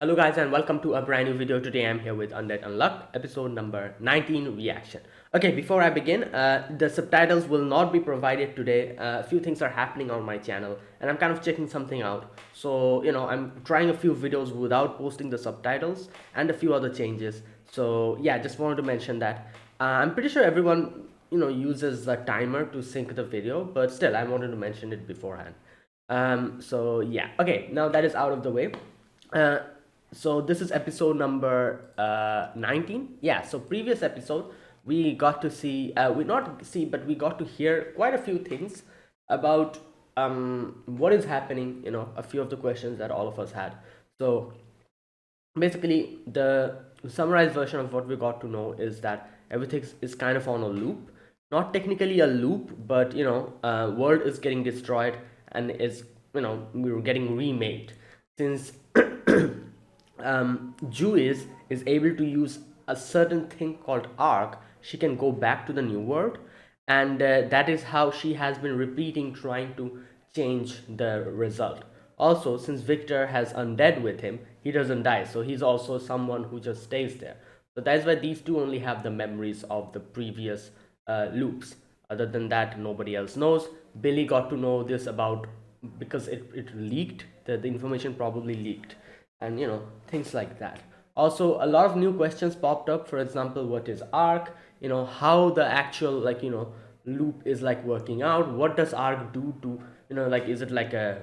Hello guys and welcome to a brand new video. Today I'm here with Undead Unluck, episode number 19 reaction. Okay, before I begin, the subtitles will not be provided today. A few things are happening on my channel and I'm kind of checking something out. So, I'm trying a few videos without posting the subtitles and a few other changes. So, yeah, just wanted to mention that. I'm pretty sure everyone, uses a timer to sync the video, but still, I wanted to mention it beforehand. So yeah, okay, now that is out of the way. Uh, so this is episode number 19. Yeah, so previous episode we got to see, we not see, but we got to hear quite a few things about what is happening. A few of the questions that all of us had. So basically, the summarized version of what we got to know is that everything is kind of on a loop. Not technically a loop, but world is getting destroyed and is we're getting remade since Jew is able to use a certain thing called arc. She can go back to the new world, and that is how she has been repeating, trying to change the result. Also, since Victor has undead with him, he doesn't die, so he's also someone who just stays there. So that's why these two only have the memories of the previous loops. Other than that, nobody else knows. Billy got to know this about because it leaked. The information probably leaked, and things like that. Also, a lot of new questions popped up. For example, what is arc? How the actual loop is like working out. What does arc do to is it like a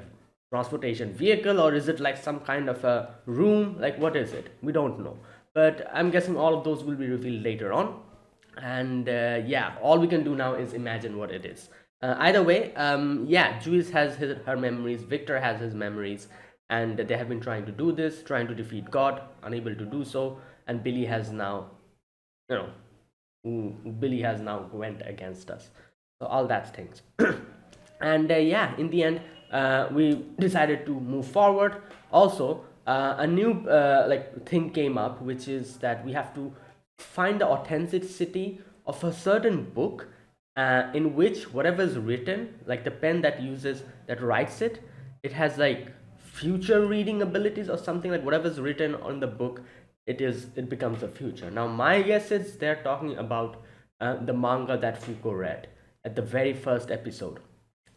transportation vehicle, or is it like some kind of a room? Like, what is it? We don't know, but I'm guessing all of those will be revealed later on. And yeah, all we can do now is imagine what it is. Either way, yeah, Juice has her memories, Victor has his memories, and they have been trying to do this, trying to defeat God, unable to do so. And Billy has now, you know Billy has now went against us. So all that things. And yeah, in the end, we decided to move forward. Also, a new thing came up, which is that we have to find the authenticity of a certain book, in which whatever is written, like the pen that writes it, it has like future reading abilities or something. Like whatever is written on the book, it becomes a future. Now my guess is they're talking about the manga that Foucault read at the very first episode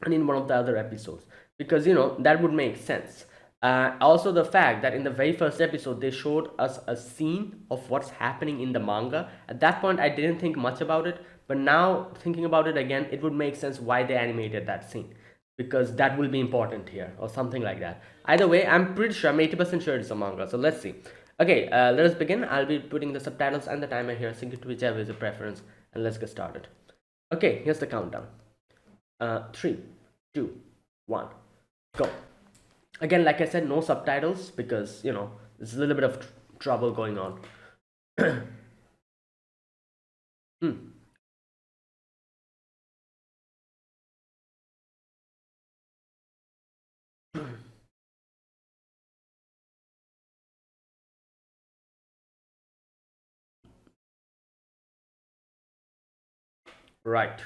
and in one of the other episodes, because that would make sense. Also, the fact that in the very first episode they showed us a scene of what's happening in the manga. At that point, I didn't think much about it, but now thinking about it again, it would make sense why they animated that scene, because that will be important here or something like that. Either way, I'm pretty sure, I'm 80% sure it's a manga. So let's see. Okay, let us begin. I'll be putting the subtitles and the timer here, sync it to whichever is your preference, and let's get started. Okay, here's the countdown. 3, 2, 1, go. Again, like I said, no subtitles because there's a little bit of trouble going on. Hmm. Right.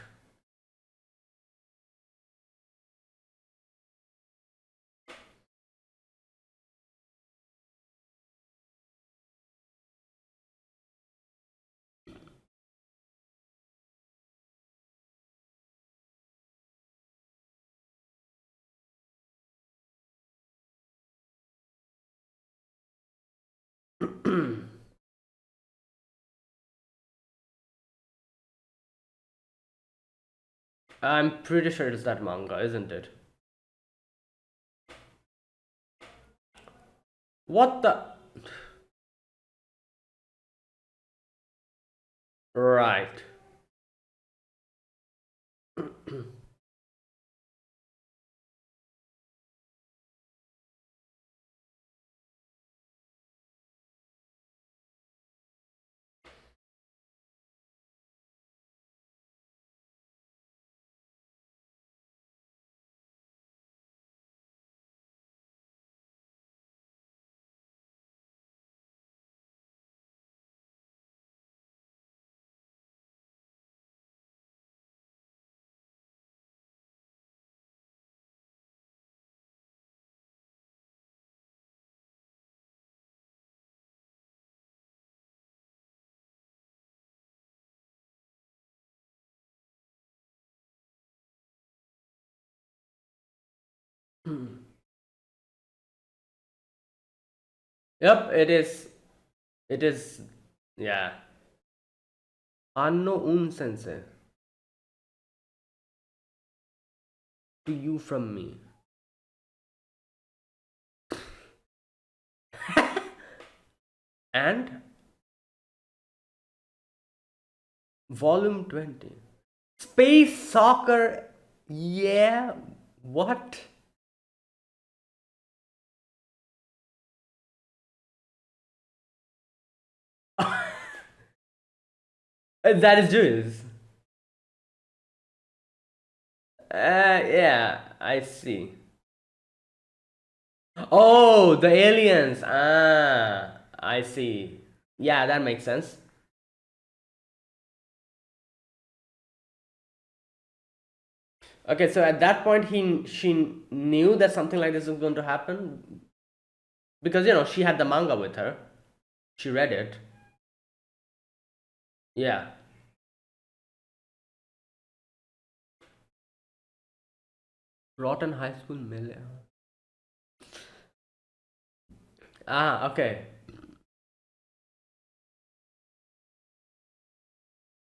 I'm pretty sure it's that manga, isn't it? What the? Right. Yep, it is. It is. Yeah. Anno un sensei to you from me. And volume 20. Space soccer. Yeah. What? That is Jews. Yeah, I see. Oh, the aliens. Ah, I see. Yeah, that makes sense. Okay, so at that point, she knew that something like this was going to happen because she had the manga with her. She read it. Yeah. Rotten High School Million. Ah, okay.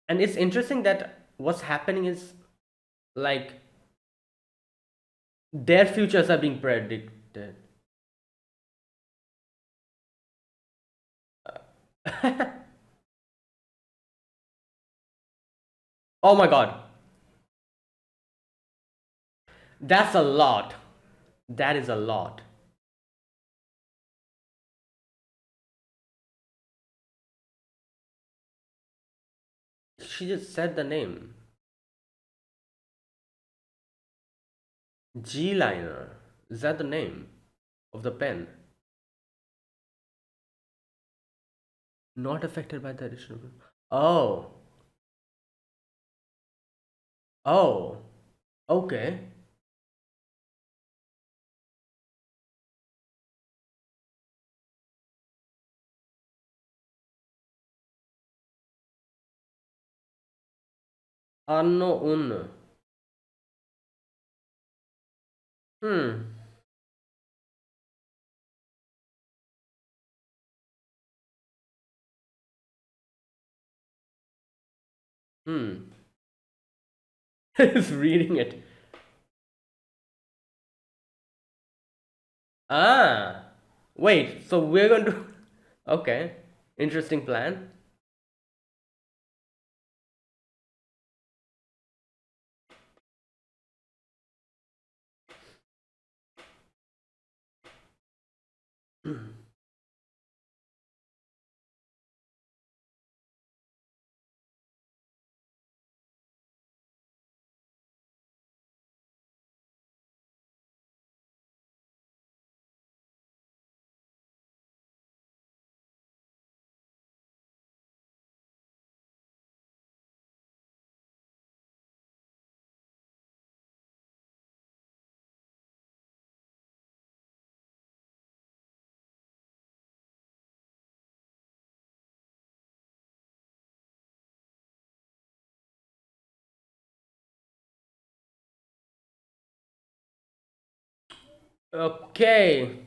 And it's interesting that what's happening is like their futures are being predicted. Oh my god, that's a lot. That is a lot. She just said the name. G liner. Is that the name of the pen? Not affected by the additional. Oh. Oh. Okay. Anno un. Hmm. Hmm. Is reading it. Ah. Wait. So we're going to. Okay. Interesting plan. Okay.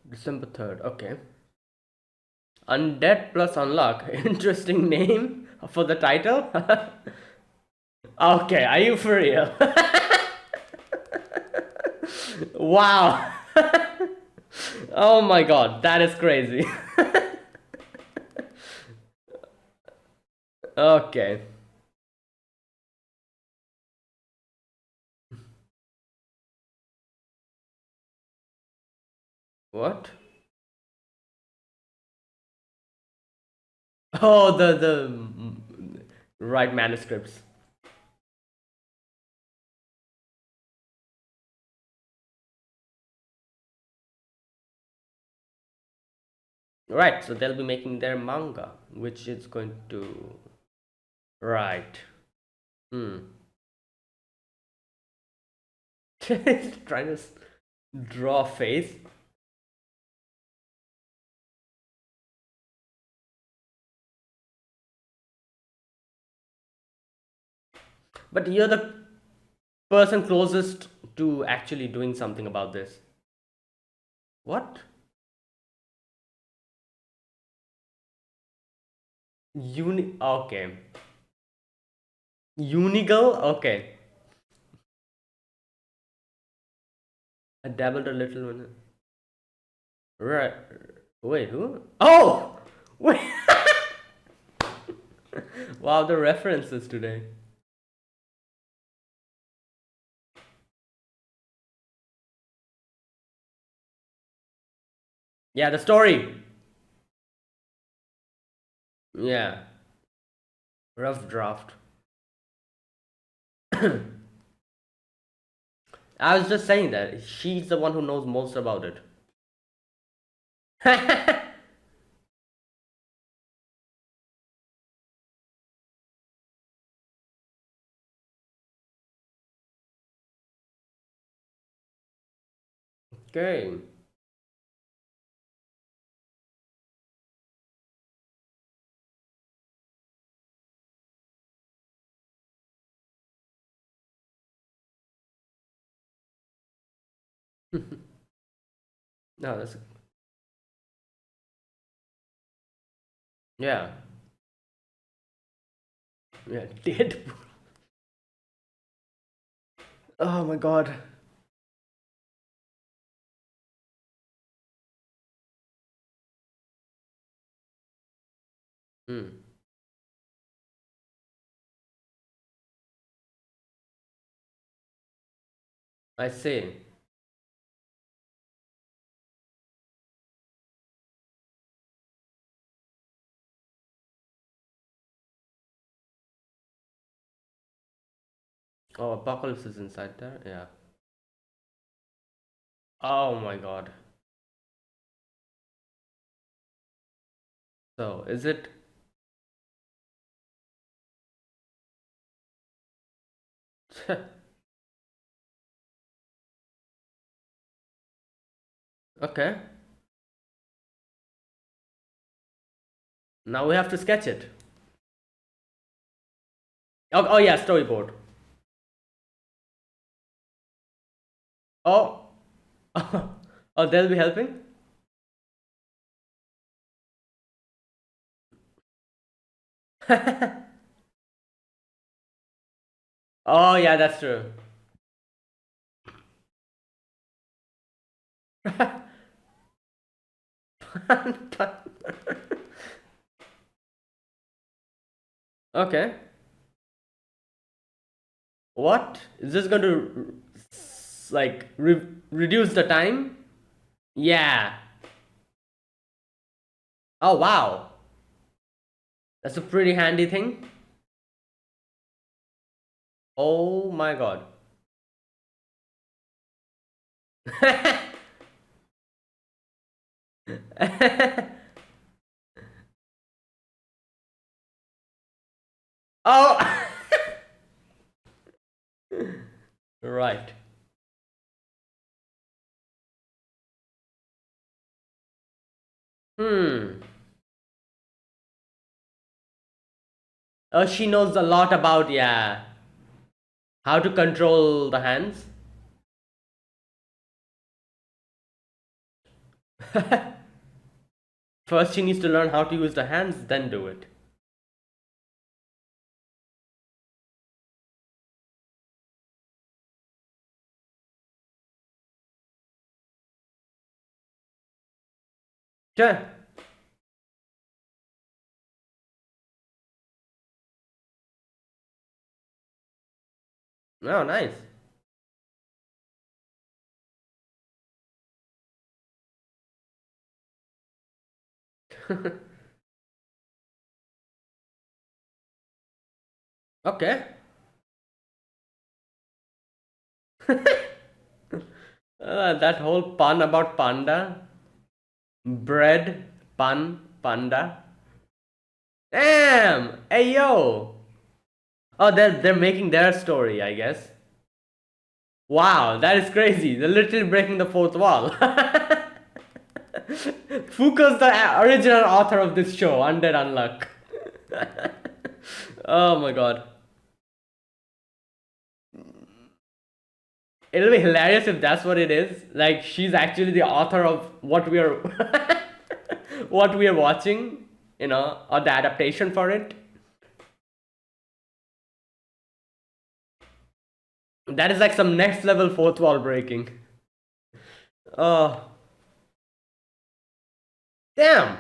December 3rd. Okay. Undead plus Unluck. Interesting name for the title. Okay, are you for real? Wow. Oh my god, that is crazy. Okay. What? Oh, the write manuscripts. Right, so they'll be making their manga, which is going to. Right. Hmm. Trying to draw a face. But you're the person closest to actually doing something about this. What? Okay. Unigal? Okay. I dabbled a little in it. Right. Wait, who? Oh! Wait. Wow, the references today. Yeah, the story. Yeah. Rough draft. I was just saying that she's the one who knows most about it. Okay. No, that's yeah, yeah. Deadpool. Oh my god. Hmm. I see. Oh, Apocalypse is inside there. Yeah. Oh my god. So is it? Okay. Now we have to sketch it. Oh, oh yeah, storyboard. Oh. Oh, they'll be helping. Oh yeah, that's true. Okay. What? Is this going to like reduce the time? Yeah. Oh wow. That's a pretty handy thing. Oh my god. Oh. Right. Hmm. Oh, she knows a lot about, yeah, how to control the hands. First, she needs to learn how to use the hands, then do it. Sure. Oh, nice. Okay. That whole pun about panda, bread, pun, panda. Damn! Hey yo! Oh, they're making their story, I guess. Wow, that is crazy. They're literally breaking the fourth wall. Fuka's the original author of this show, Undead Unluck. Oh my god. It'll be hilarious if that's what it is. Like she's actually the author of what we are what we are watching, or the adaptation for it. That is like some next level fourth wall breaking. Oh, damn.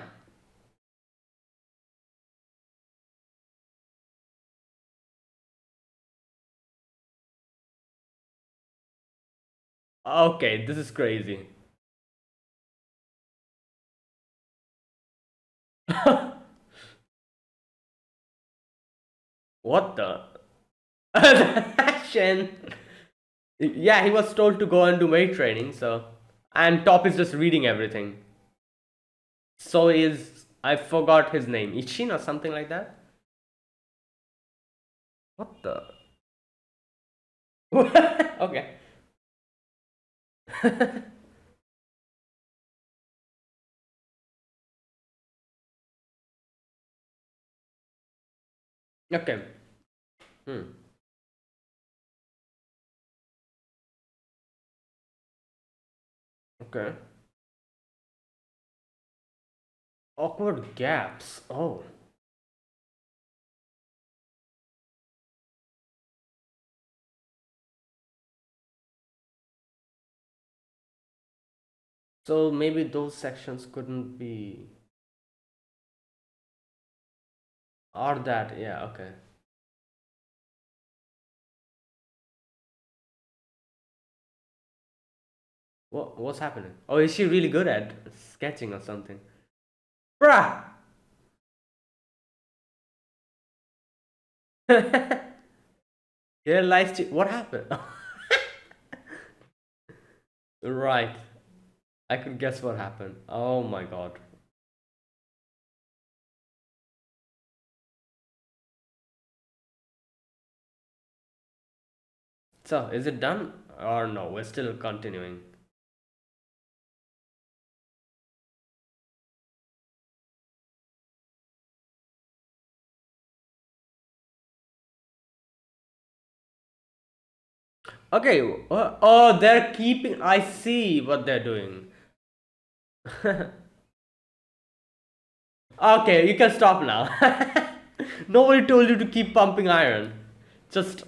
Okay, this is crazy. What the? Shen. Yeah, he was told to go and do weight training, so. And Top is just reading everything. So is. I forgot his name. Ichin or something like that? What the? Okay. Okay. Hmm. Okay. Awkward gaps. Oh. So maybe those sections couldn't be. Or that. Yeah, okay. What's happening? Oh, is she really good at sketching or something? Bruh! Here lies. What happened? Right. I could guess what happened. Oh my god. So, is it done? Or no? We're still continuing. Okay. Oh, they're keeping. I see what they're doing. Okay, you can stop now. Nobody told you to keep pumping iron. Just.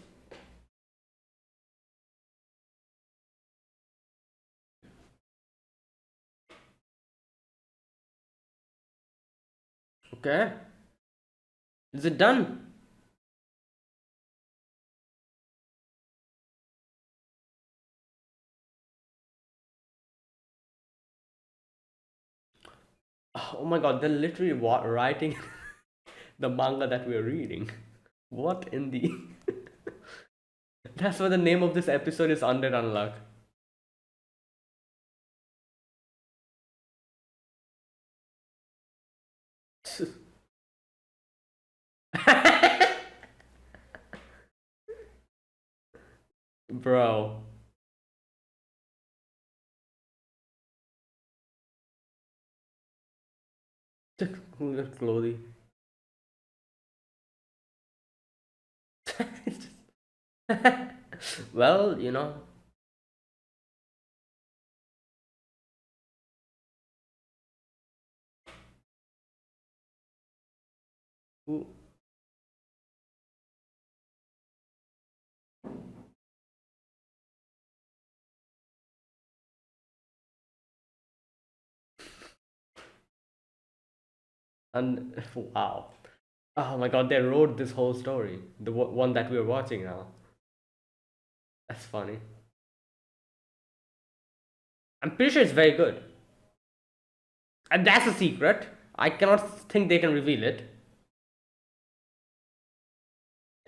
Okay. Is it done? Oh my god, they're literally writing the manga that we're reading. What in the. That's why the name of this episode is Undead Unluck. Bro. Clothing. Well, who. And wow. Oh my god, they wrote this whole story. The one that we're watching now. That's funny. I'm pretty sure it's very good. And that's a secret. I cannot think they can reveal it.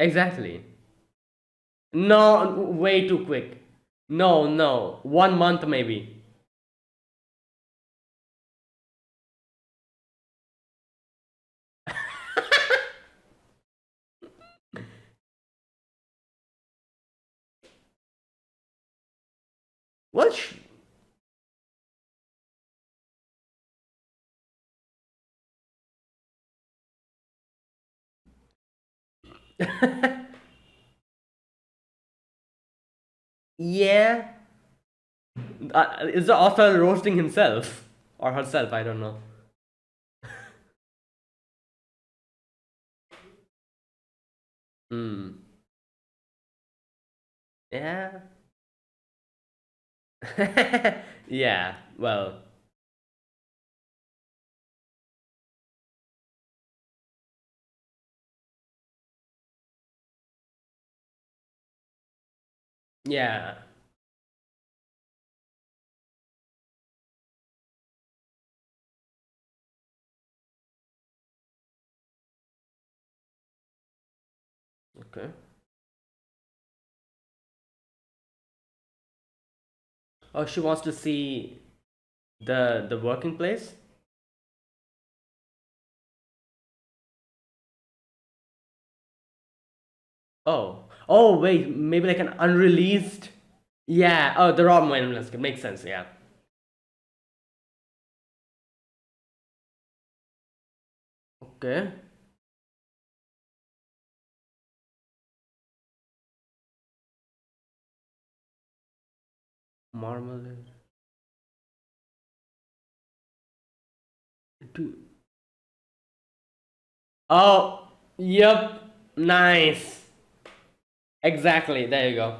Exactly. No, way too quick. No, no. 1 month maybe. Well, yeah. Is the author roasting himself or herself? I don't know. Hmm. Yeah. Yeah. Well. Yeah. Okay. Oh, she wants to see the working place. Oh. Oh wait, maybe like an unreleased. Yeah. Oh, the raw manuscript makes sense. Yeah. Okay. Marmalade. Do. Oh. Yep. Nice. Exactly. There you go.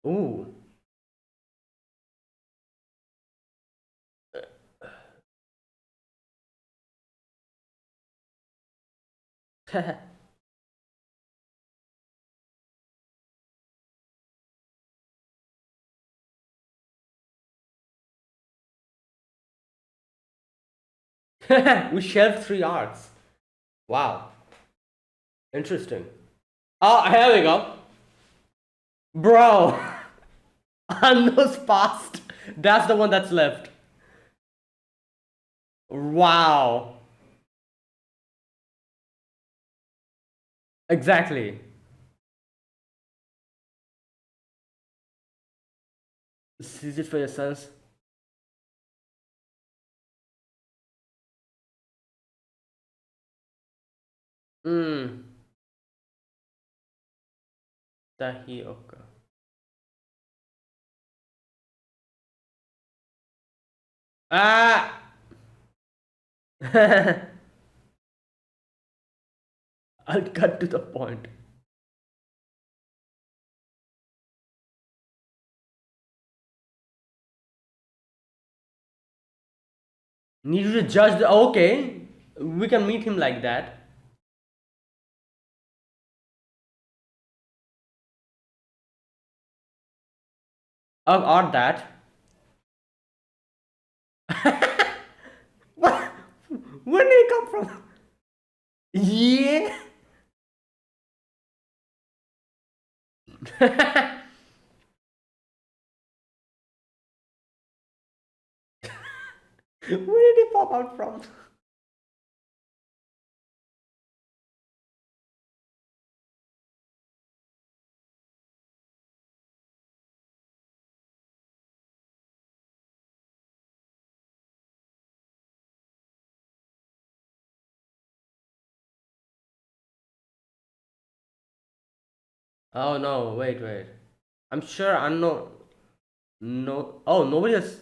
Ooh. We shelved 3 arcs. Wow. Interesting. Oh, here we go. Bro. Unknowns past. That's the one that's left. Wow. Exactly. Seize it for yourselves. Hmm. Tahioka. Ah! I'll cut to the point. Need you to judge the. Okay. We can meet him like that. Or that. What? Where did he come from? Yeah. Where did he pop out from? Oh no, wait, wait. I'm sure unknown. No. Oh, nobody has.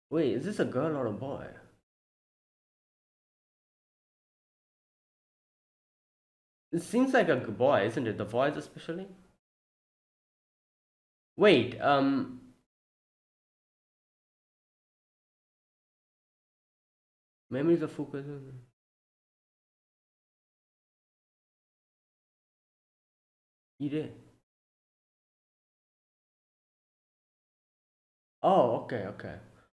Wait, is this a girl or a boy? It seems like a boy, isn't it? The voice, especially. Wait, memories of Fukuoka. Ire- Oh, okay, okay.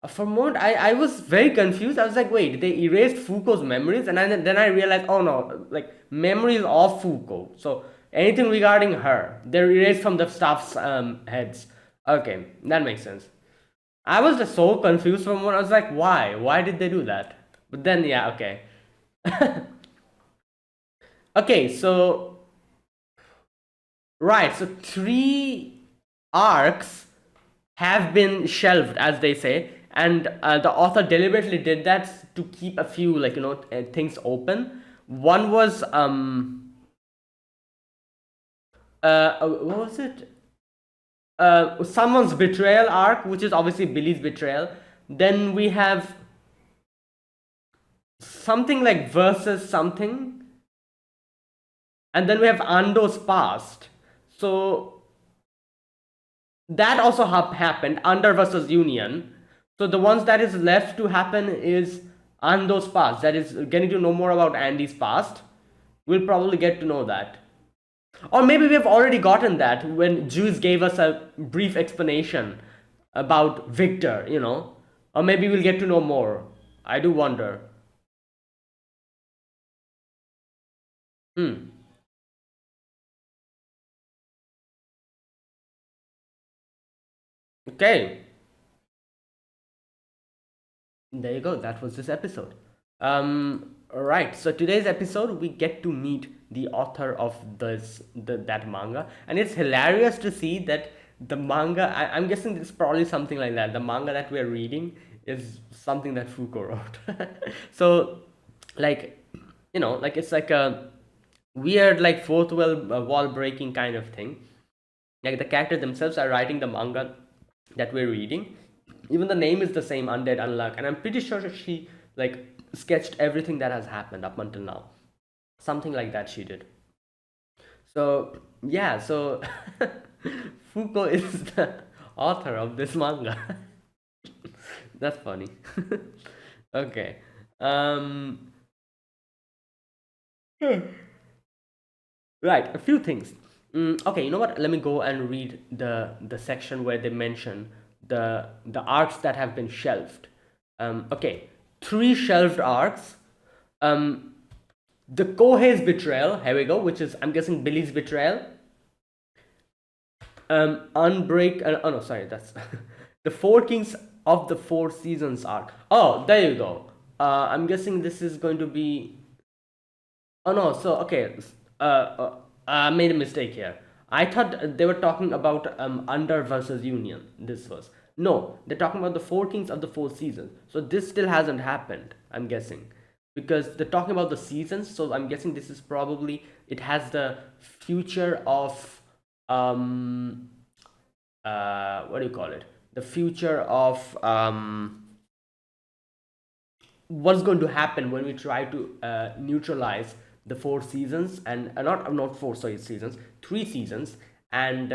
For a moment, I was very confused. I was like, wait, they erased Foucault's memories, and then I realized, oh no, like memories of Foucault. So anything regarding her, they're erased from the staff's heads. Okay, that makes sense. I was just so confused for a moment. I was like, why? Why did they do that? But then, yeah, okay. Okay, so right, so three arcs have been shelved, as they say, and the author deliberately did that to keep a few, like things open. One was what was it? Someone's betrayal arc, which is obviously Billy's betrayal. Then we have something like versus something, and then we have Ando's past. So that also happened under versus Union. So the ones that is left to happen is Ando's past. That is getting to know more about Andy's past. We'll probably get to know that. Or maybe we have already gotten that when Juice gave us a brief explanation about Victor. Or maybe we'll get to know more. I do wonder. Hmm. Okay. There you go. That was this episode. Right. So today's episode, we get to meet the author of that manga, and it's hilarious to see that the manga. I'm guessing it's probably something like that. The manga that we're reading is something that Foucault wrote. So, like, like it's like a weird, like fourth wall breaking kind of thing. Like the characters themselves are writing the manga that we're reading. Even the name is the same, Undead Unluck, and I'm pretty sure she like sketched everything that has happened up until now. Something like that she did. So yeah, so Foucault is the author of this manga. That's funny. Okay. Um right, a few things. Okay, you know what? Let me go and read the section where they mention the arcs that have been shelved. Okay, three shelved arcs. Um, the Kohei's betrayal. Here we go, which is I'm guessing Billy's betrayal. Unbreak. Oh no, sorry, that's the Four Kings of the Four Seasons arc. Oh, there you go. I'm guessing this is going to be. Oh no, so okay, I made a mistake here. I thought they were talking about Under versus Union. This was no, they're talking about the Four Kings of the Four Seasons. So this still hasn't happened. I'm guessing because they're talking about the seasons. So I'm guessing this is probably it has the future of um what do you call it? The future of what's going to happen when we try to neutralize the four seasons and not four, sorry, seasons, three seasons, and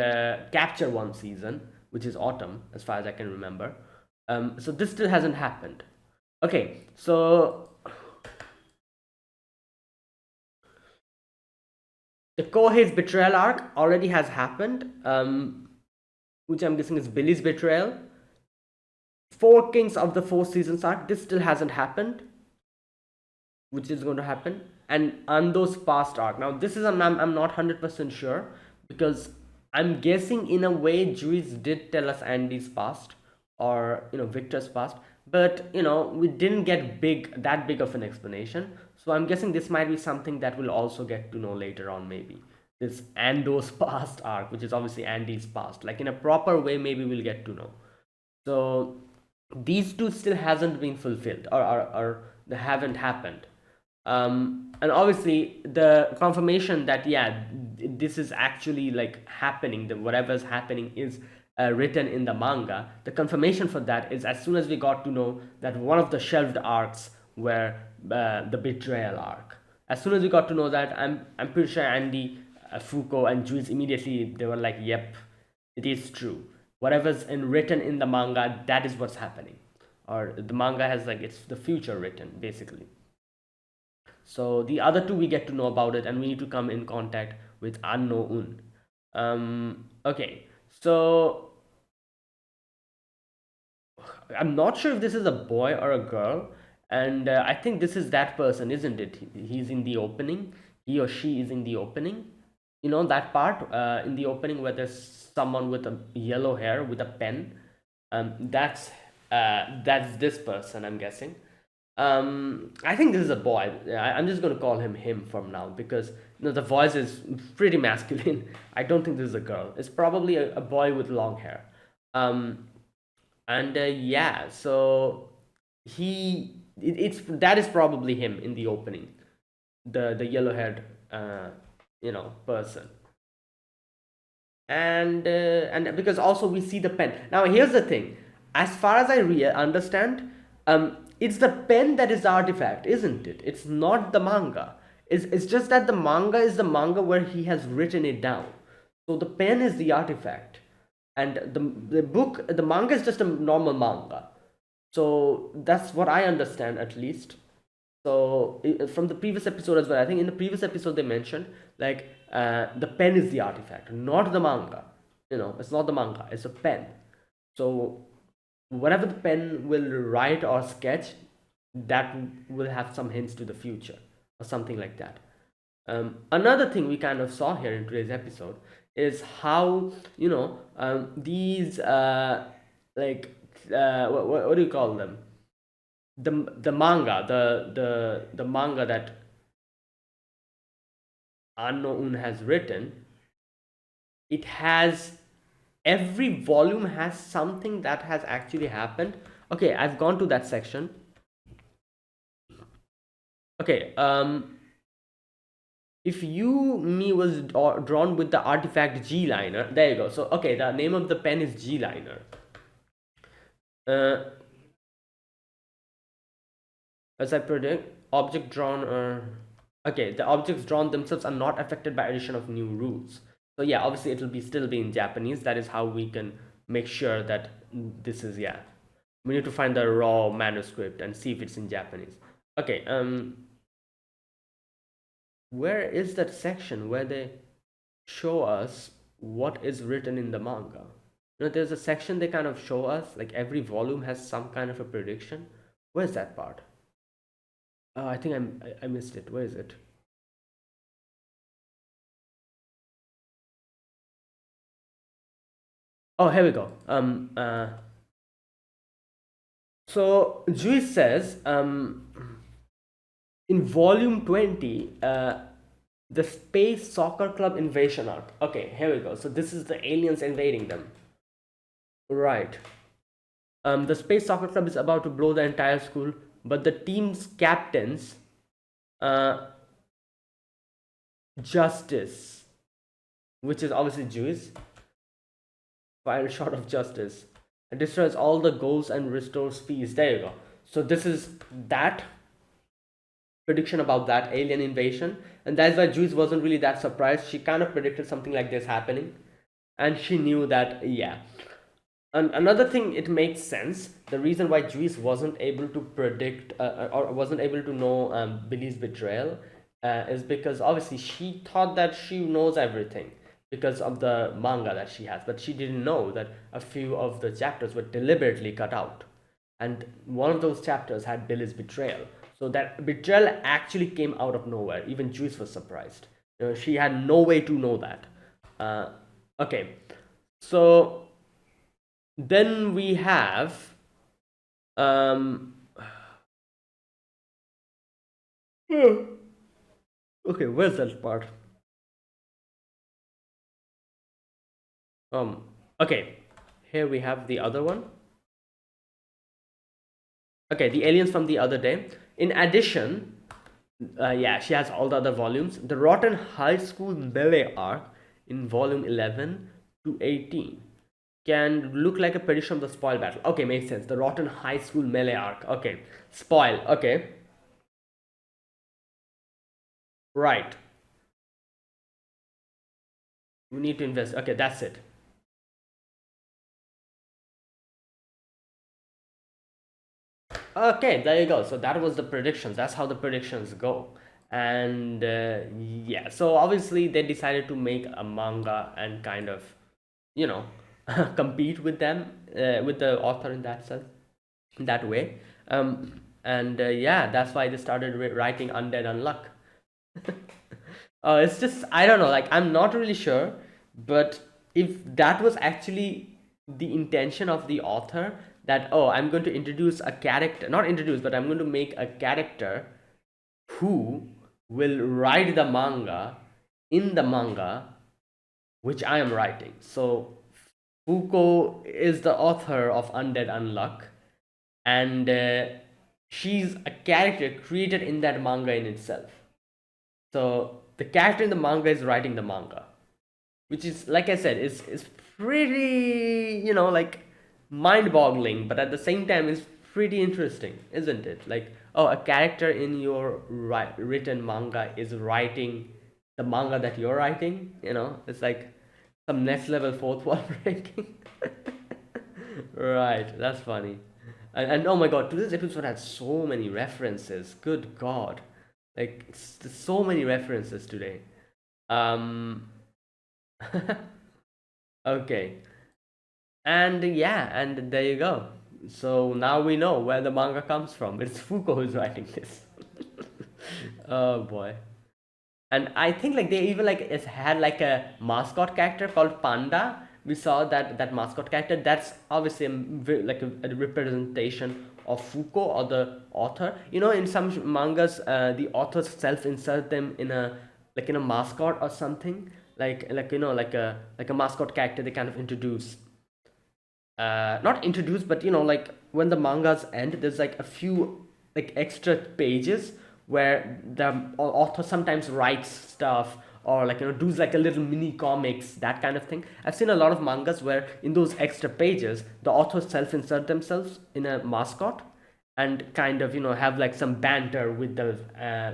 capture one season, which is autumn as far as I can remember. So this still hasn't happened. Okay, so the Kohei's betrayal arc already has happened, which I'm guessing is Billy's betrayal. Four Kings of the Four Seasons arc, this still hasn't happened, which is going to happen, and Ando's past arc. Now this is I'm not 100% sure because I'm guessing in a way Juice did tell us Andy's past or Victor's past, but we didn't get that big of an explanation. So I'm guessing this might be something that we'll also get to know later on, maybe this Ando's past arc, which is obviously Andy's past, like in a proper way. Maybe we'll get to know. So these two still hasn't been fulfilled, or they haven't happened. And obviously the confirmation that yeah, this is actually like happening, the whatever's happening is written in the manga. The confirmation for that is as soon as we got to know that one of the shelved arcs were the betrayal arc. As soon as we got to know that, I'm pretty sure Andy, Foucault, and Jules immediately they were like, "Yep, it is true. Whatever's written in the manga, that is what's happening." Or the manga has like it's the future written basically. So the other two we get to know about it, and we need to come in contact with Unknown. Okay, so I'm not sure if this is a boy or a girl, and I think this is that person, isn't it? He's in the opening. He or she is in the opening. You know that part in the opening where there's someone with a yellow hair with a pen. That's this person, I'm guessing. I think this is a boy. I'm just gonna call him him from now because the voice is pretty masculine. I don't think this is a girl. It's probably a boy with long hair. Um, and yeah, so it's that is probably him in the opening, the yellow haired person. And because also we see the pen. Now here's the thing, as far as I understand, it's the pen that is the artifact, isn't it? It's not the manga. It's just that the manga is the manga where he has written it down, so the pen is the artifact, and the manga is just a normal manga. So that's what I understand, at least. So from the previous episode as well, I think in the previous episode they mentioned like the pen is the artifact, not the manga. It's not the manga, it's a pen. So whatever the pen will write or sketch, that will have some hints to the future or something like that. Another thing we kind of saw here in today's episode is how these like what do you call them, the manga, the manga that Unknown has written. It has every volume has something that has actually happened. Okay, I've gone to that section. Okay, if you me was drawn with the artifact G liner, there you go. So okay, the name of the pen is G liner. As I predict, object drawn okay, the objects drawn themselves are not affected by addition of new rules. So yeah, obviously it will be still be in Japanese. That is how we can make sure that this is, yeah. We need to find the raw manuscript and see if it's in Japanese. Okay, where is that section where they show us what is written in the manga? There's a section they kind of show us, like every volume has some kind of a prediction. Where's that part? I think I missed it. Where is it? Oh, here we go. So Juice says, in volume 20, the Space Soccer Club invasion arc. Okay, here we go. So this is the aliens invading them. Right. The Space Soccer Club is about to blow the entire school, but the team's captains, Justice, which is obviously Juice, final shot of Justice, and destroys all the goals and restores peace. There you go. So this is that prediction about that alien invasion, and that's why Juice wasn't really that surprised. She kind of predicted something like this happening, and she knew that, yeah. And another thing, it makes sense. The reason why Juice wasn't able to predict or wasn't able to know Billy's betrayal is because obviously she thought that she knows everything because of the manga that she has, but she didn't know that a few of the chapters were deliberately cut out, and one of those chapters had Billy's betrayal. So that betrayal actually came out of nowhere. Even Juice was surprised. She had no way to know that. Okay, so then we have okay, where's that part? Okay, here we have the other one. Okay, the aliens from the other day. In addition, yeah, she has all the other volumes. The Rotten High School Melee arc in volume 11 to 18 can look like a prediction of the spoil battle. Okay, makes sense. The Rotten High School Melee arc. Okay, spoil. Okay, right. We need to invest. Okay, that's it. Okay, there you go. So that was the predictions. That's how the predictions go. And yeah, so obviously they decided to make a manga and kind of, you know, compete with them, with the author in that sense, in that way. And yeah, that's why they started writing Undead Unluck. It's just, I don't know, like I'm not really sure, but if that was actually the intention of the author, that oh, I'm going to introduce a character, not introduce, but I'm going to make a character who will write the manga in the manga which I am writing. So Foucault is the author of Undead Unluck, and she's a character created in that manga in itself. So the character in the manga is writing the manga, which is, like I said, is pretty, like mind-boggling, but at the same time is pretty interesting, isn't it? Like, oh, a character in your written manga is writing the manga that you're writing. It's like some next level fourth wall breaking. Right, that's funny. And oh my god, to this episode had so many references. Good god, like so many references today. Um, okay, and yeah, and there you go. So now we know where the manga comes from. It's Foucault who's writing this. Oh boy. And I think like they even like it had like a mascot character called Panda. We saw that mascot character. That's obviously like a representation of Foucault or the author. In some mangas, the authors self-insert them in a mascot or something. Like a mascot character they kind of introduce. Not introduced, but like when the mangas end, there's like a few like extra pages where the author sometimes writes stuff, or like does like a little mini comics, that kind of thing. I've seen a lot of mangas where in those extra pages the authors self-insert themselves in a mascot and kind of have like some banter with the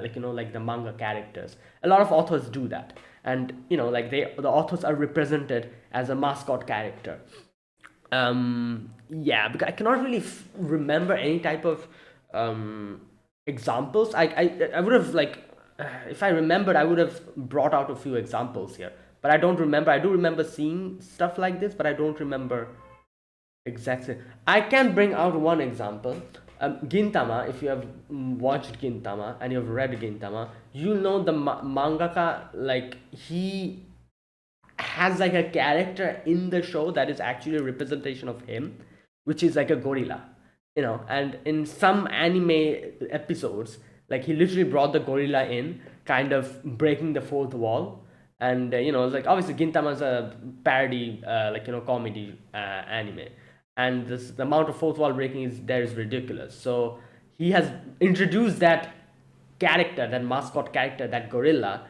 like the manga characters. A lot of authors do that, and like the authors are represented as a mascot character. Yeah, because I cannot really remember any type of examples. I would have like if I remembered, I would have brought out a few examples here, but I don't remember. I do remember seeing stuff like this, but I don't remember exactly. I can bring out one example. Gintama, if you have watched Gintama and you have read Gintama, you'll know the mangaka, like he has like a character in the show that is actually a representation of him, which is like a gorilla. And in some anime episodes, like he literally brought the gorilla in, kind of breaking the fourth wall. And it's like obviously Gintama is a parody, comedy anime, and the amount of fourth wall breaking is ridiculous. So he has introduced that character, that mascot character, that gorilla,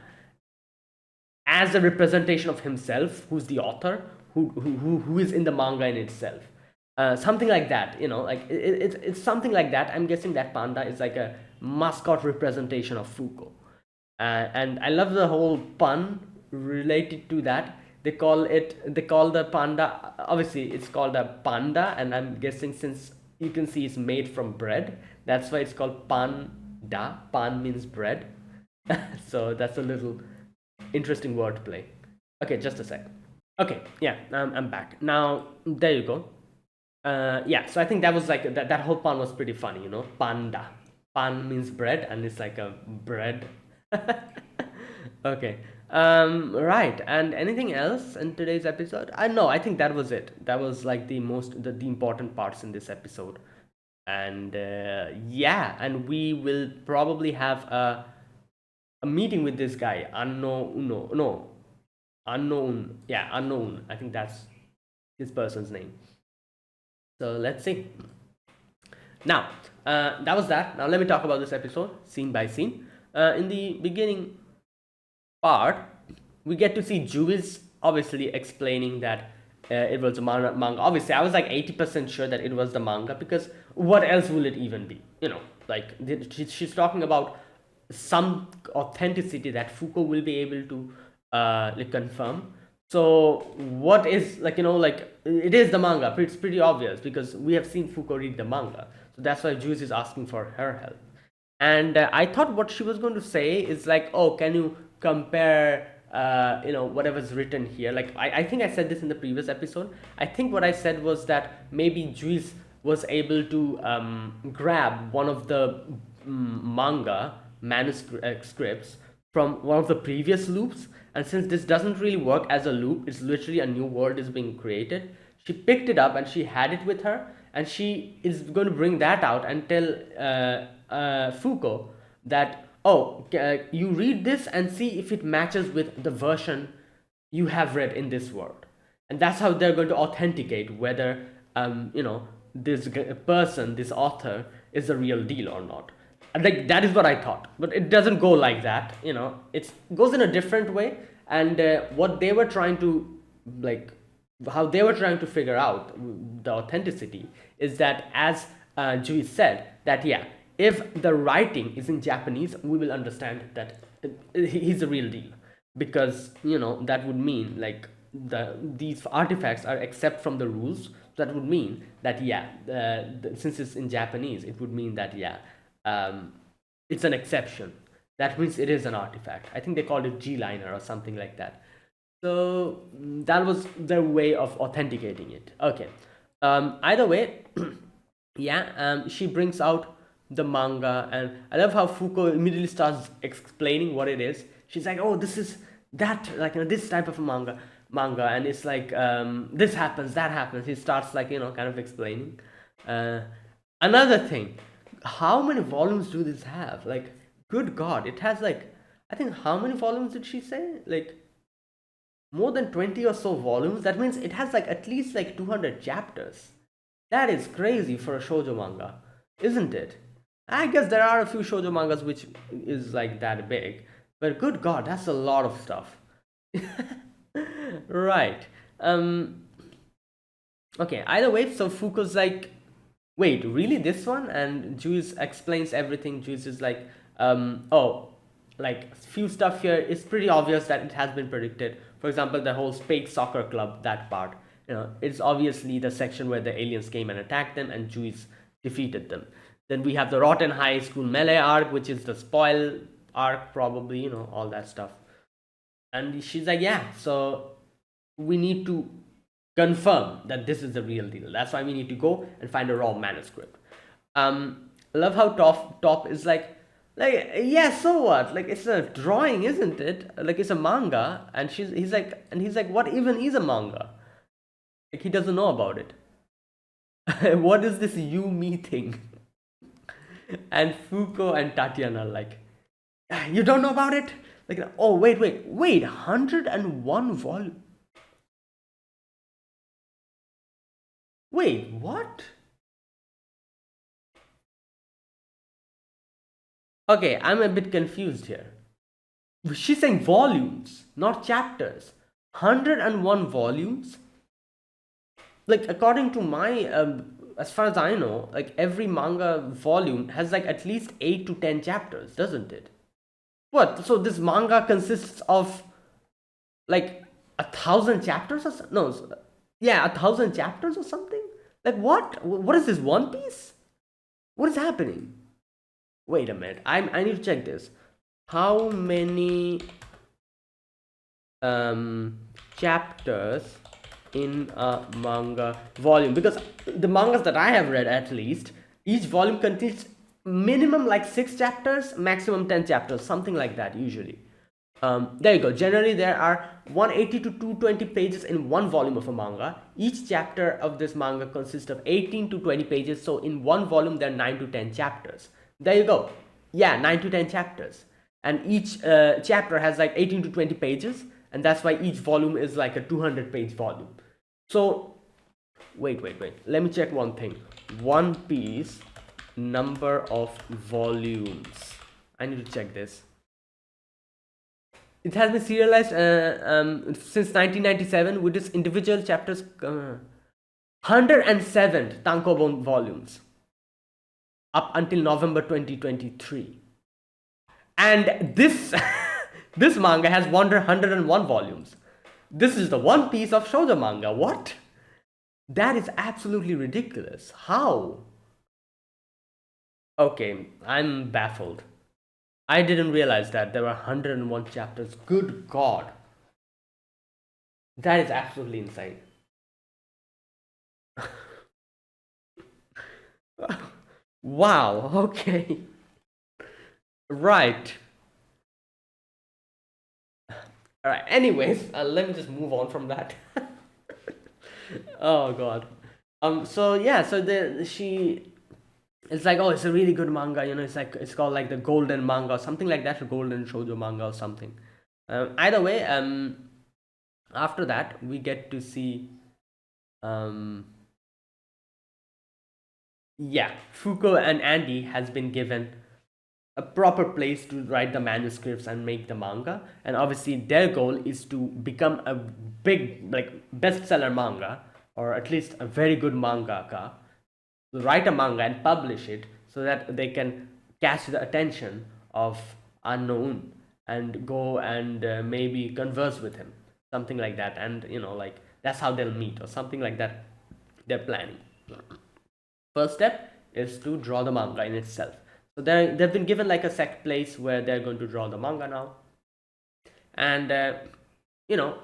as a representation of himself, who's the author, who is in the manga in itself. Something like that, like it's something like that. I'm guessing that Panda is like a mascot representation of Foucault. And I love the whole pun related to that. They call the panda, obviously it's called a panda, and I'm guessing since you can see it's made from bread, that's why it's called panda. Pan means bread. So that's a little interesting wordplay. Okay, just a sec. Okay, yeah, I'm back now. There you go. Yeah, so I think that was like that whole pun was pretty funny. Panda. Pan means bread, and it's like a bread. Okay. Right. And anything else in today's episode? I know. I think that was it. That was like the important parts in this episode. And yeah, and we will probably have a meeting with this guy, unknown. Yeah, unknown. I think that's his person's name. So let's see. Now, that was that. Now let me talk about this episode scene by scene. In the beginning part, we get to see Juvis obviously explaining that it was a manga. Obviously, I was like 80% sure that it was the manga, because what else will it even be? Like she's talking about some authenticity that Foucault will be able to like confirm. So what is like it is the manga. It's pretty obvious because we have seen Foucault read the manga. So that's why Juice is asking for her help. And I thought what she was going to say is like, oh, can you compare, whatever's written here? Like, I think I said this in the previous episode. I think what I said was that maybe Juice was able to grab one of the manga manuscripts from one of the previous loops. And since this doesn't really work as a loop, it's literally a new world is being created. She picked it up and she had it with her, and she is going to bring that out and tell Foucault that, oh, you read this and see if it matches with the version you have read in this world. And that's how they're going to authenticate whether, this person, this author, is the real deal or not. Like, that is what I thought, but it doesn't go like that. It goes in a different way. And what they were trying to, like, how they were trying to figure out the authenticity is that, as Jui said, that yeah, if the writing is in Japanese, we will understand that he's the real deal, because that would mean like these artifacts are except from the rules. That would mean that yeah, since it's in Japanese, it would mean that yeah, it's an exception. That means it is an artifact. I think they called it G liner or something like that. So that was their way of authenticating it. Okay. Either way, yeah. She brings out the manga, and I love how Foucault immediately starts explaining what it is. She's like, "Oh, this is that, like this type of a manga," and it's like this happens, that happens. He starts like kind of explaining. Uh, Another thing, how many volumes do this have? Like, good God, it has like, I think, how many volumes did she say? Like more than 20 or so volumes. That means it has like at least like 200 chapters. That is crazy for a shoujo manga, isn't it? I guess there are a few shoujo mangas which is like that big, but good God, that's a lot of stuff. Right. Okay, either way, so Foucault's like, wait, really this one? And Juice explains everything. Juice is like, oh, like few stuff here is pretty obvious that it has been predicted. For example, the whole Spade Soccer Club, that part. It's obviously the section where the aliens came and attacked them and Juice defeated them. Then we have the Rotten High School Melee arc, which is the spoil arc, probably, all that stuff. And she's like, yeah, so we need to confirm that this is the real deal. That's why we need to go and find a raw manuscript. I love how top is like, yeah, so what? Like, it's a drawing, isn't it? Like, it's a manga, and he's like, what even is a manga? Like, he doesn't know about it. What is this you me thing? And Foucault and Tatiana are like, you don't know about it? Like, oh, wait, 101 volume. Wait, what? Okay, I'm a bit confused here. She's saying volumes, not chapters. 101 volumes? Like, according to my, as far as I know, like every manga volume has like at least 8 to 10 chapters, doesn't it? What? So this manga consists of like 1,000 chapters or no? Yeah, 1,000 chapters or something. Like what? What is this, One Piece? What is happening? Wait a minute. I need to check this. How many chapters in a manga volume? Because the mangas that I have read, at least, each volume contains minimum like 6 chapters, maximum 10 chapters, something like that usually. There you go. Generally, there are 180 to 220 pages in one volume of a manga. Each chapter of this manga consists of 18 to 20 pages. So in one volume, there are 9 to 10 chapters. There you go. Yeah, 9 to 10 chapters. And each chapter has like 18 to 20 pages. And that's why each volume is like a 200-page volume. So, wait. Let me check one thing. One Piece, number of volumes. I need to check this. It has been serialized since 1997 with its individual chapters. 107 tankobon volumes up until November 2023. And this this manga has 101 volumes. This is the One Piece of shoujo manga. What? That is absolutely ridiculous. How? Okay, I'm baffled. I didn't realize that there were 101 chapters. Good God, that is absolutely insane. Wow, okay. Right. All right. Anyways, let me just move on from that. Oh God. So yeah. So the she. It's like, oh, it's a really good manga. It's like it's called like the golden manga or something like that, or golden shoujo manga or something. Either way. After that, we get to see. Um. Yeah. Fuko and Andy has been given a proper place to write the manuscripts and make the manga, and obviously their goal is to become a big like bestseller manga, or at least a very good mangaka, write a manga and publish it so that they can catch the attention of unknown and go and maybe converse with him, something like that. And like that's how they'll meet or something like that. They're planning. First step is to draw the manga in itself. So they've been given like a set place where they're going to draw the manga now. And you know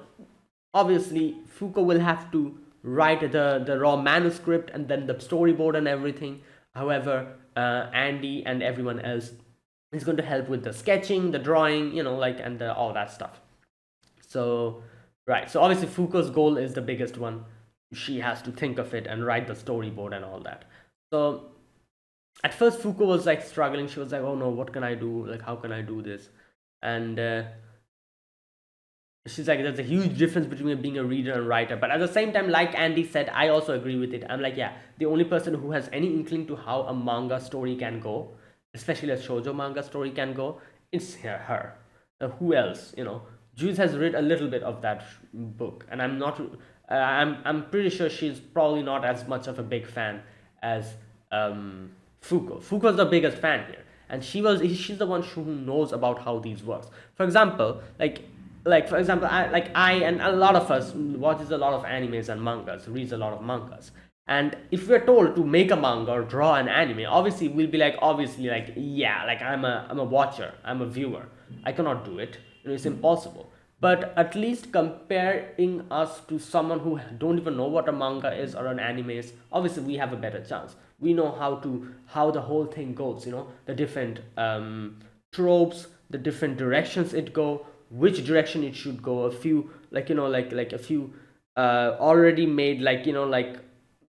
obviously Fuko will have to write the raw manuscript and then the storyboard and everything. However, Andy and everyone else is going to help with the sketching, the drawing, like, and all that stuff. So right, so obviously Fuko's goal is the biggest one. She has to think of it and write the storyboard and all that. So at first Fuko was like struggling. She was like, oh no, what can I do, like how can I do this? And she's like, there's a huge difference between being a reader and writer. But at the same time, like Andy said, I also agree with it. I'm like, yeah, the only person who has any inkling to how a manga story can go, especially a shoujo manga story can go, it's her. Who else? Juice has read a little bit of that book, and I'm not. I'm pretty sure she's probably not as much of a big fan as Fuko. Fuko's the biggest fan here, and she's the one who knows about how these works. For example, like for example, I and a lot of us watches a lot of animes and mangas, reads a lot of mangas. And if we're told to make a manga or draw an anime, obviously we'll be like, obviously, like, yeah, like I'm a watcher, I'm a viewer. I cannot do it. It's impossible. But at least comparing us to someone who don't even know what a manga is or an anime is, obviously we have a better chance. We know how the whole thing goes. The different tropes, the different directions it go, which direction it should go. A few like a few already made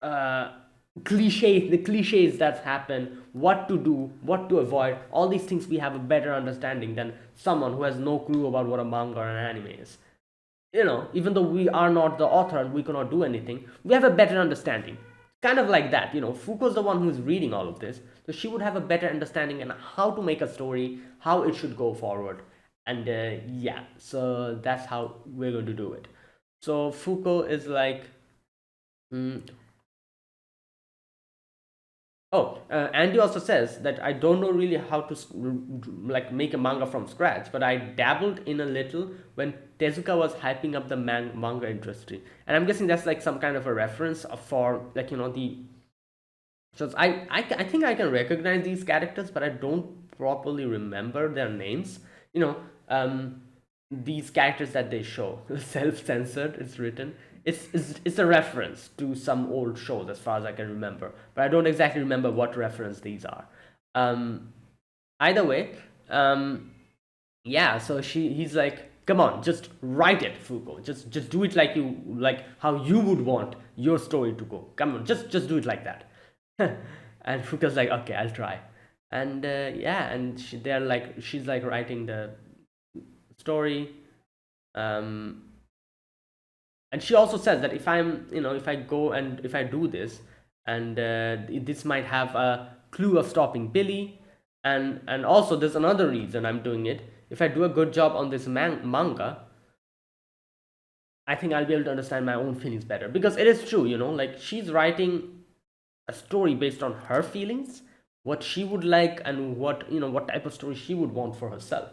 uh, the cliches that happen, what to do, what to avoid, all these things we have a better understanding than someone who has no clue about what a manga or an anime is. Even though we are not the author and we cannot do anything, we have a better understanding. Kind of like that. Foucault's the one who's reading all of this, so she would have a better understanding on how to make a story, how it should go forward. And yeah, so that's how we're going to do it. So Foucault is like, mm, oh, Andy also says that I don't know really how to like make a manga from scratch, but I dabbled in a little when Tezuka was hyping up the manga industry, and I'm guessing that's like some kind of a reference for like the. So I think I can recognize these characters, but I don't properly remember their names. You know, um, these characters that they show, self-censored. It's written. It's a reference to some old shows, as far as I can remember, but I don't exactly remember what reference these are. Um, Either way, yeah. So he's like, come on, just write it, Foucault. Just do it like how you would want your story to go. Come on, just do it like that. And Foucault's like, okay, I'll try. And yeah, and she's like writing the story. Um, and she also says that if I go and if I do this, and this might have a clue of stopping Billy, and also there's another reason I'm doing it. If I do a good job on this manga, I think I'll be able to understand my own feelings better, because it is true, like she's writing a story based on her feelings, what she would like, and what type of story she would want for herself.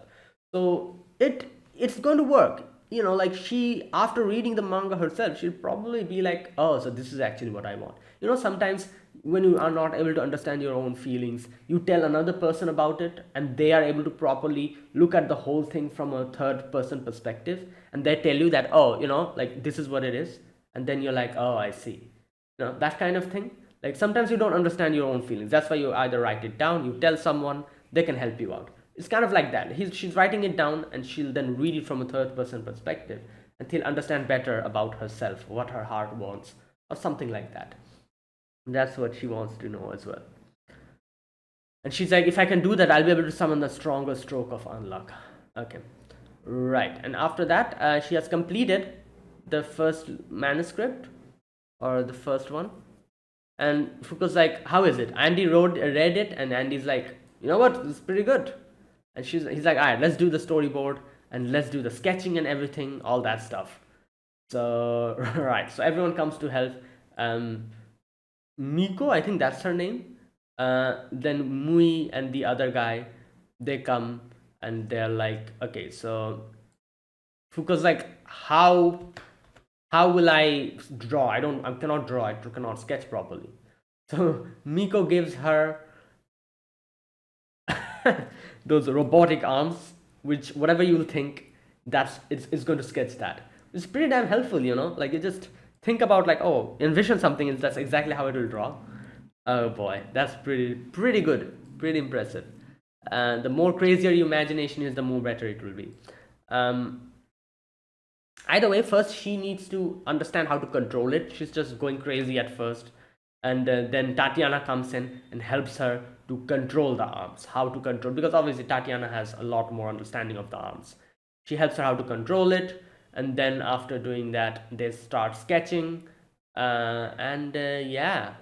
So it's going to work. like she, after reading the manga herself, she'll probably be like, oh, so this is actually what I want. Sometimes when you are not able to understand your own feelings, you tell another person about it, and they are able to properly look at the whole thing from a third person perspective, and they tell you that, oh, like this is what it is, and then you're like, oh, I see. That kind of thing. Like sometimes you don't understand your own feelings, that's why you either write it down, you tell someone, they can help you out. It's kind of like that. She's writing it down, and she'll then read it from a third person perspective, and she'll understand better about herself, what her heart wants, or something like that. That's what she wants to know as well. And she's like, if I can do that, I'll be able to summon the strongest stroke of unluck. Okay. Right. And after that, she has completed the first manuscript, or the first one. And Fuko's like, how is it? Andy read it, and Andy's like, you know what? It's pretty good. And he's like, all right, let's do the storyboard, and let's do the sketching and everything, all that stuff. So, right. So everyone comes to help. Miko, I think that's her name. Then Mui and the other guy, they come, and they're like, okay, so Fuko's like, how will I draw? I cannot draw. I cannot sketch properly. So Miko gives her those robotic arms, which whatever you'll think, it's going to sketch that. It's pretty damn helpful, Like you just think about, like, oh, envision something, and that's exactly how it will draw. Oh boy, that's pretty good, pretty impressive. The more crazier your imagination is, the more better it will be. Either way, first she needs to understand how to control it. She's just going crazy at first, and then Tatiana comes in and helps her to control the arms, how to control, because obviously Tatiana has a lot more understanding of the arms. She helps her how to control it, and then after doing that, they start sketching, and yeah,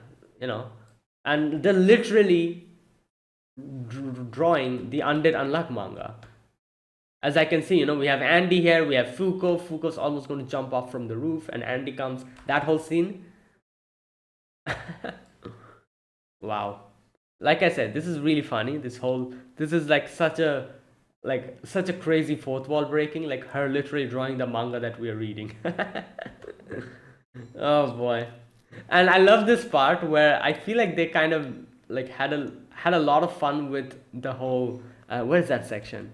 and they're literally drawing the Undead Unluck manga. As I can see, we have Andy here, we have Fuko. Fuko's almost going to jump off from the roof, and Andy comes. That whole scene. Wow. Like I said, this is really funny. This is like such a crazy fourth wall breaking, like her literally drawing the manga that we are reading. Oh boy. And I love this part where I feel like they kind of like had a lot of fun with the whole where's that section?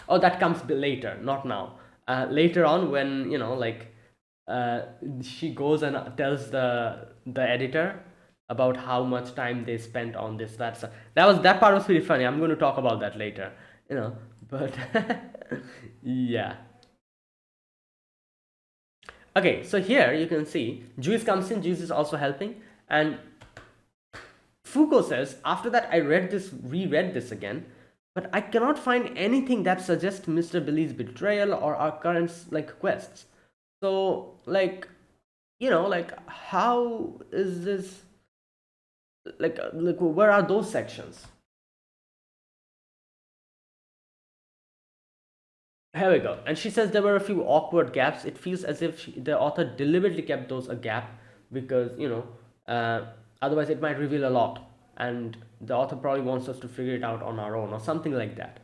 Oh, that comes later, not now. Later on, when she goes and tells the editor about how much time they spent on this. That part was pretty funny. I'm going to talk about that later. But yeah. Okay, so here you can see Juice comes in. Juice is also helping, and Fuko says, after that I reread this again, but I cannot find anything that suggests Mr. Billy's betrayal or our current quests. So how is this, where are those sections? Here we go. And she says there were a few awkward gaps. It feels as if the author deliberately kept those a gap because, otherwise it might reveal a lot. And the author probably wants us to figure it out on our own or something like that.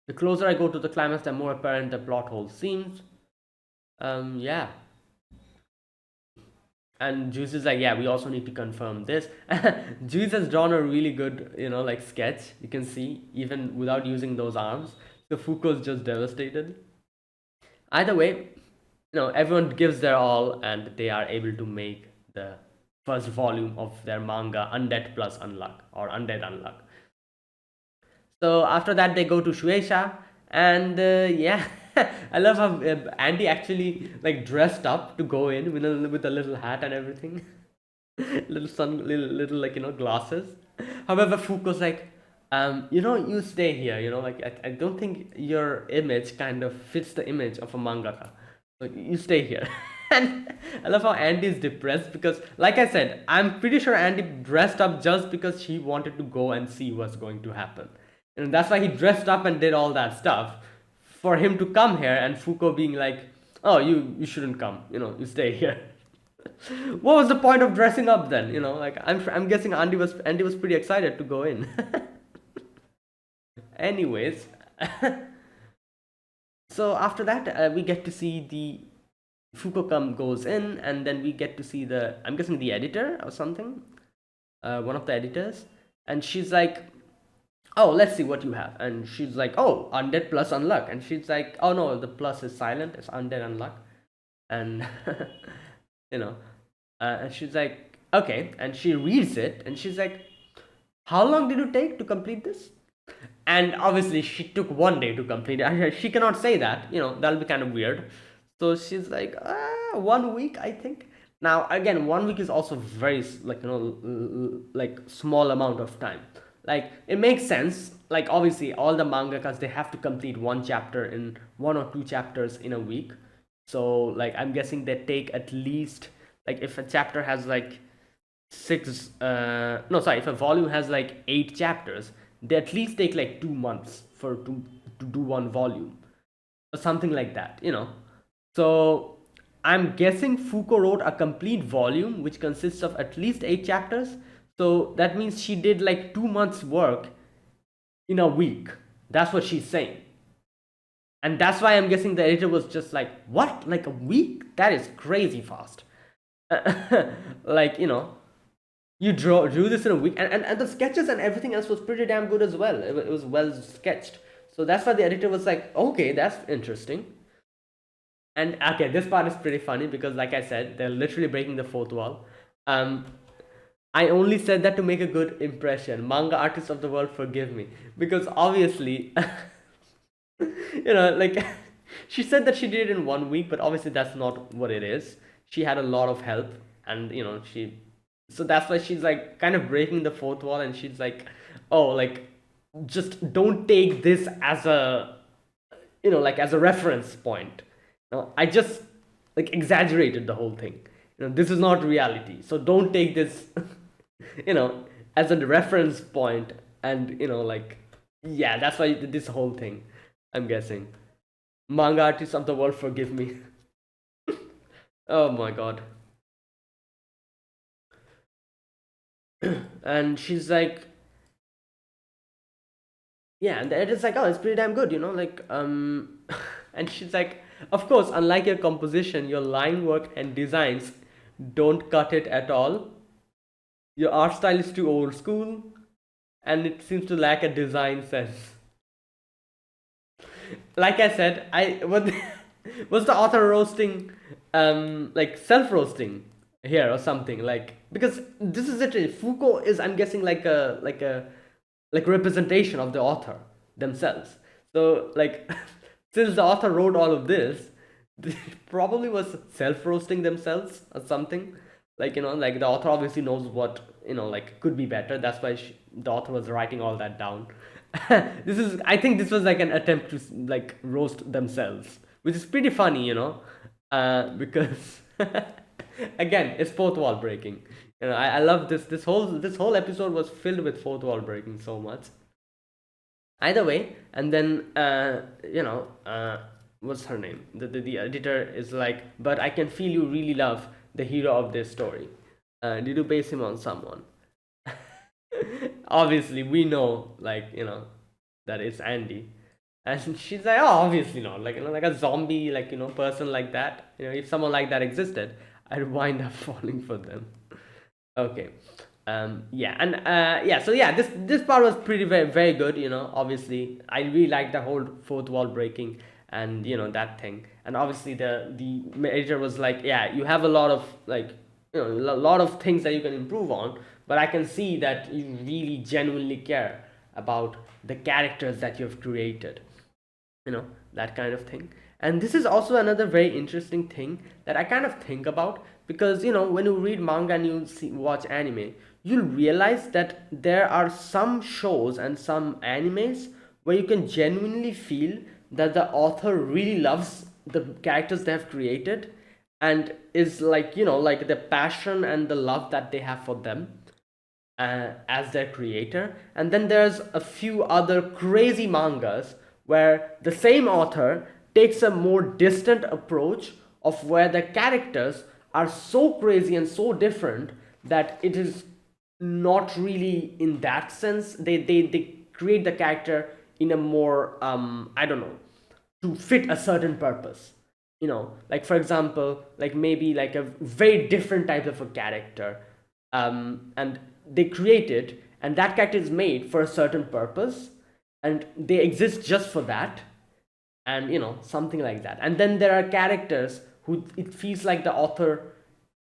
The closer I go to the climax, the more apparent the plot hole seems. Yeah. And Juice is like, yeah, we also need to confirm this. Juice has drawn a really good, sketch. You can see, even without using those arms. So Fuko's just devastated. Either way, everyone gives their all, and they are able to make the first volume of their manga, Undead plus Unluck, or Undead Unluck. So after that, they go to Shueisha, and yeah. I love how Andy actually dressed up to go in with a little hat and everything, little glasses. However, Fuko's like, you stay here. I don't think your image kind of fits the image of a mangaka. So you stay here. And I love how Andy is depressed because, like I said, I'm pretty sure Andy dressed up just because she wanted to go and see what's going to happen, and that's why he dressed up and did all that stuff. For him to come here, and Fuko being like, oh, you shouldn't come, you stay here. What was the point of dressing up then? I'm guessing Andy was pretty excited to go in. Anyways, so after that, we get to see the Fuko goes in, and then we get to see the, I'm guessing, the editor or something, one of the editors, and she's like, "Oh, let's see what you have." And she's like, "Oh, undead plus unluck," and she's like, "Oh no, the plus is silent. It's undead unluck," and you know, and she's like, "Okay," and she reads it, and she's like, "How long did you take to complete this?" And obviously she took 1 day to complete it. She cannot say that, that'll be kind of weird. So she's like, 1 week, I think. Now again, 1 week is also very, like, like small amount of time. Like, it makes sense. Like, obviously all the mangakas, they have to complete one chapter in 1 or 2 chapters in a week. So like, I'm guessing they take at least, like, if a chapter has like six no, sorry, if a volume has like 8 chapters, they at least take like 2 months to do one volume or something like that. So I'm guessing Foucault wrote a complete volume which consists of at least 8 chapters. So that means she did like 2 months work in a week. That's what she's saying. And that's why I'm guessing the editor was just like, what, like a week? That is crazy fast. Like, you drew this in a week, and the sketches and everything else was pretty damn good as well. It was well sketched. So that's why the editor was like, okay, that's interesting. And okay, this part is pretty funny because, like I said, they're literally breaking the fourth wall. I only said that to make a good impression. Manga artists of the world, forgive me, because obviously, like, she said that she did it in 1 week, but obviously that's not what it is. She had a lot of help, and so that's why she's like kind of breaking the fourth wall, and she's like, oh, like, just don't take this as a, like, as a reference point. I just, like, exaggerated the whole thing. This is not reality, so don't take this as a reference point. And like, yeah, that's why this whole thing, I'm guessing. Manga artists of the world, forgive me. Oh my god. And she's like, yeah, and the editor's like, oh, it's pretty damn good, like, and she's like, of course, unlike your composition, your line work and designs don't cut it at all. Your art style is too old school, and it seems to lack a design sense. Like I said, was the author roasting, like, self roasting here or something, like, because this is it. Foucault is, I'm guessing, like a representation of the author themselves. So like, since the author wrote all of this, they probably was self roasting themselves or something. Like, like, the author obviously knows what, like, could be better. That's why the author was writing all that down. I think this was like an attempt to, like, roast themselves, which is pretty funny, because again, it's fourth wall breaking. I love this whole episode was filled with fourth wall breaking so much. Either way, and then what's her name? The editor is like, but I can feel you really love the hero of this story. Did you base him on someone? Obviously, we know, like, that it's Andy. And she's like, oh, obviously not. Like, like a zombie, like, person like that. If someone like that existed, I'd wind up falling for them. Okay. Yeah, and yeah, so yeah, this part was pretty very very good. Obviously, I really like the whole fourth wall breaking, and that thing. And obviously the editor was like, yeah, you have a lot of, like, a lot of things that you can improve on, but I can see that you really genuinely care about the characters that you've created, that kind of thing. And this is also another very interesting thing that I kind of think about, because when you read manga and watch anime, you'll realize that there are some shows and some animes where you can genuinely feel that the author really loves the characters they have created, and is like, like, the passion and the love that they have for them as their creator. And then there's a few other crazy mangas where the same author takes a more distant approach, of where the characters are so crazy and so different that it is not really, in that sense, they create the character in a more I don't know, to fit a certain purpose. Like for example, like maybe like a very different type of a character, and they create it, and that character is made for a certain purpose, and they exist just for that, and something like that. And then there are characters who it feels like the author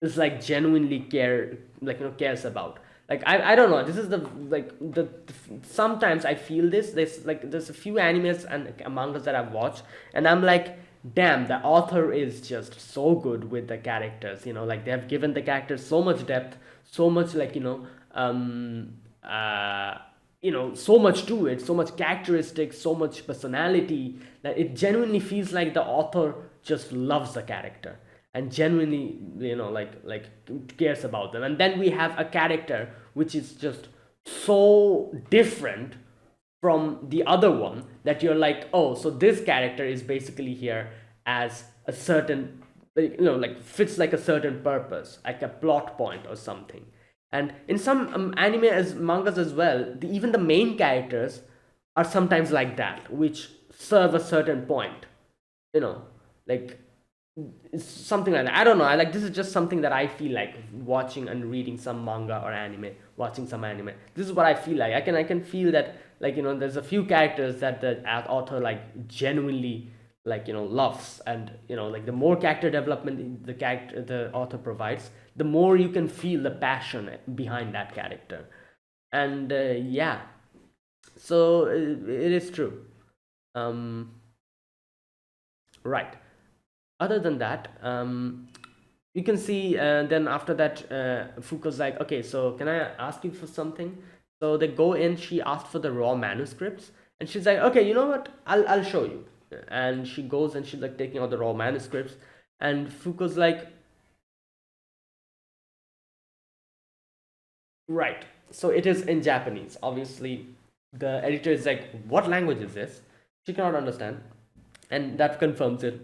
is like genuinely cares about. Like I don't know, this is the like sometimes I feel there's a few animes and mangas that I've watched, and I'm like, damn, the author is just so good with the characters. Like they have given the characters so much depth, so much uh so much to it, so much characteristics, so much personality, that it genuinely feels like the author just loves the character and genuinely cares about them. And then we have a character which is just so different from the other one that you're like, oh, so this character is basically here as a certain, like fits like a certain purpose, like a plot point or something. And in some anime as mangas as well, even the main characters are sometimes like that, which serve a certain point. You know, like it's something like that. I don't know. I like this is just something that I feel like watching and reading some manga or anime, watching some anime. This is what I feel like. I can feel that, like there's a few characters that the author like genuinely loves, and like the more character development the author provides, the more you can feel the passion behind that character. And yeah, so it is true. um right. Other than that, you can see, then after that, Foucault's like, okay, so can I ask you for something? So they go in, she asked for the raw manuscripts, and she's like, okay, you know what, I'll show you. And she goes and she's like taking out the raw manuscripts, and Foucault's like, right, so it is in Japanese. Obviously the editor is like, what language is this? She cannot understand, and that confirms it.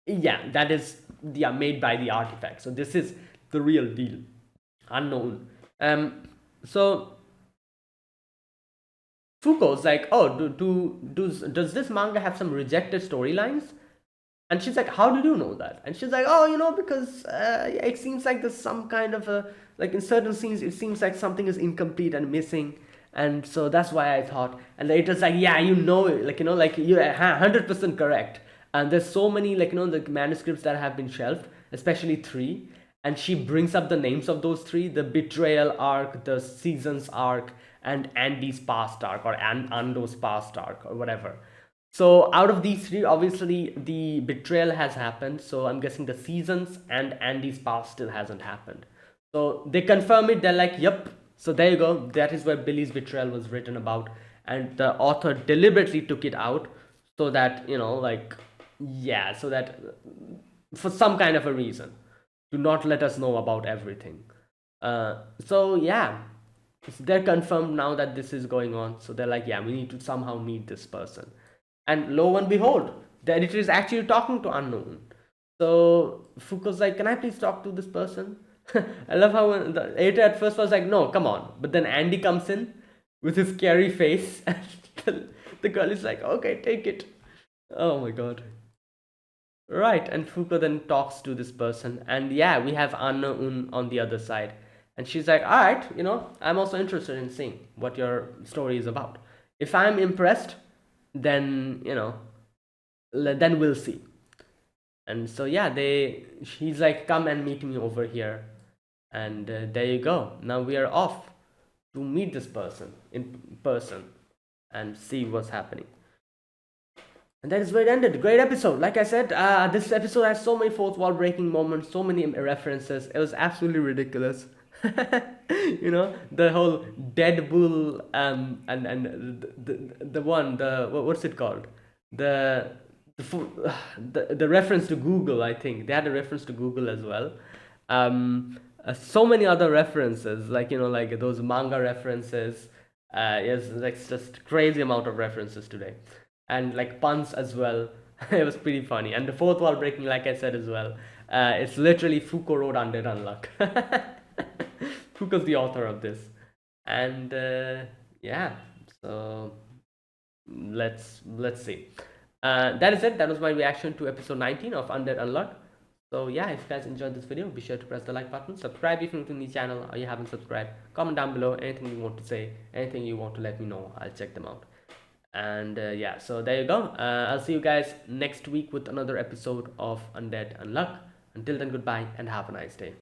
Yeah, that is, yeah, made by the artifact, so this is the real deal. Unknown. So Foucault's like, oh, does this manga have some rejected storylines? And she's like, how did you know that? And she's like, oh, because yeah, it seems like there's some kind of a, like in certain scenes it seems like something is incomplete and missing, and so that's why I thought. And the editor's like, yeah, like you're 100% correct. And there's so many, the manuscripts that have been shelved, especially three. And she brings up the names of those three: the betrayal arc, the seasons arc, and Andy's past arc, or Ando's past arc, or whatever. So out of these three, obviously the betrayal has happened, so I'm guessing the seasons and Andy's past still hasn't happened. So they confirm it, they're like, yep. So there you go, that is where Billy's betrayal was written about, and the author deliberately took it out so that, yeah, so that for some kind of a reason, to not let us know about everything. So yeah, they're confirmed now that this is going on. So they're like, yeah, we need to somehow meet this person. And lo and behold, the editor is actually talking to Unknown. So Foucault's like, can I please talk to this person? I love how the editor at first was like, no, come on. But then Andy comes in with his scary face, and the girl is like, okay, take it. Oh my god. Right, and Foucault then talks to this person, and yeah, we have Unknown on the other side. And she's like, alright, I'm also interested in seeing what your story is about. If I'm impressed, then, then we'll see. And so yeah, he's like, come and meet me over here. And there you go. Now we are off to meet this person in person and see what's happening. And that is where it ended. Great episode. Like I said, this episode has so many fourth wall breaking moments, so many references. It was absolutely ridiculous. The whole Deadpool, and the one, what's it called? The reference to Google. I think they had a reference to Google as well. So many other references, like those manga references. Yes, like just crazy amount of references today, and like puns as well. It was pretty funny. And the fourth wall breaking, like I said as well, it's literally Foucault wrote Undead Unluck. Foucault's the author of this, and yeah, so Let's see. That is it. That was my reaction to episode 19 of Undead Unluck. So yeah, if you guys enjoyed this video, be sure to press the like button, subscribe if you're new to the channel or you haven't subscribed, comment down below anything you want to say, anything you want to let me know. I'll check them out. And yeah, so there you go. I'll see you guys next week with another episode of Undead Unluck. Until then, goodbye and have a nice day.